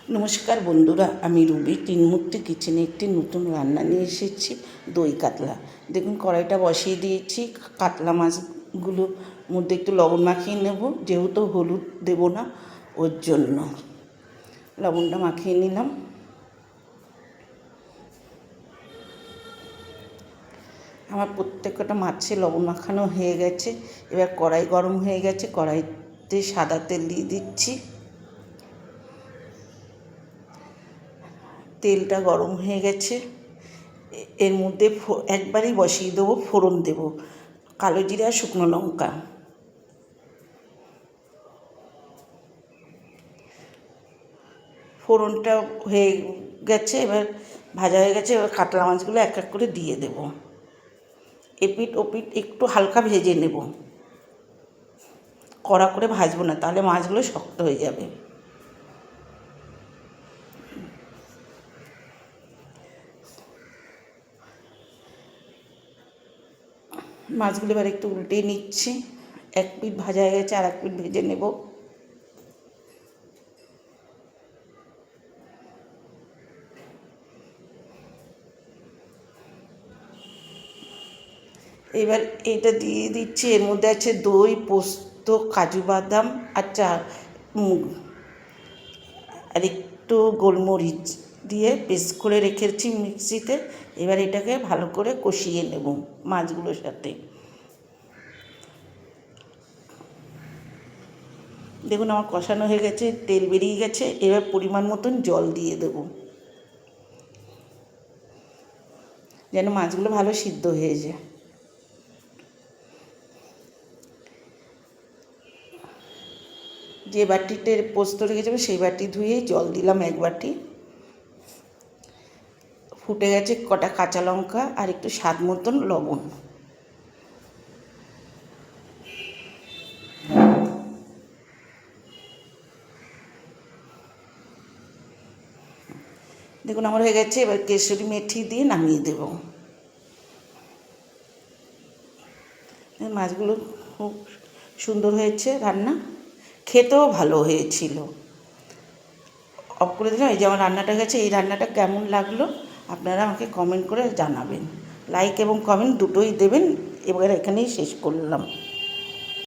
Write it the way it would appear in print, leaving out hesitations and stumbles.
নমস্কার বন্ধুরা, আমি রুবি তিনমূর্তি কিচেনে একটি নতুন রান্না নিয়ে এসেছি, দই কাতলা। দেখুন কড়াইটা বসিয়ে দিয়েছি। কাতলা মাছগুলোর মধ্যে একটু লবণ মাখিয়ে নেব, যেহেতু হলুদ দেব না ওর জন্য লবণটা মাখিয়ে নিলাম। আমার প্রত্যেকটা মাছে লবণ মাখানো হয়ে গেছে। এবার কড়াই গরম হয়ে গেছে, কড়াইতে সাদা তেল দিয়ে দিচ্ছি। তেলটা গরম হয়ে গেছে, এর মধ্যে একবারই বসিয়ে দেবো, ফোড়ন দেব কালো জিরা শুকনো লঙ্কা। ফোড়নটা হয়ে গেছে, এবার ভাজা হয়ে গেছে। এবার কাতলা মাছগুলো এক এক করে দিয়ে দেব। এপিট ওপিট একটু হালকা ভেজে নেব, কড়া করে ভাজবো না, তাহলে মাছগুলো শক্ত হয়ে যাবে। মাছগুলো এবার একটু উল্টে নিচ্ছি। এক পিঠ ভাজা হয়ে গেছে, আর এক পিঠ ভেজে নেব। এবার এটা দিয়ে দিচ্ছি। এর মধ্যে আছে দই, পোস্ত, কাজু বাদাম আর মুগ আর একটু গোলমরিচ দিয়ে পেস্ট করে রেখেছি মিক্সিতে। এবার এটাকে ভালো করে কষিয়ে নেব মাছগুলোর সাথে। দেখুন আমার কষানো হয়ে গেছে, তেল বেরিয়ে গেছে। এবার পরিমাণ মতন জল দিয়ে দেব, যেন মাছগুলো ভালো সিদ্ধ হয়ে যায়। যে বাটিতে পোস্ত রেখে যাবে সেই বাটি ধুয়ে জল দিলাম এক বাটি। ফুটে গেছে, কটা কাঁচা লঙ্কা আর একটু স্বাদ মতন লবণ। দেখুন আমার হয়ে গেছে। এবার কেশরি মেথি দিয়ে নামিয়ে দেব। মাছগুলো খুব সুন্দর হয়েছে রান্না, খেতেও ভালো হয়েছিল। অফ করে দিলাম। এই যে আমার রান্নাটা গেছে। এই রান্নাটা কেমন লাগলো আপনারা আমাকে কমেন্ট করে জানাবেন। লাইক এবং কমেন্ট দুটোই দেবেন। এবার এখানেই শেষ করলাম।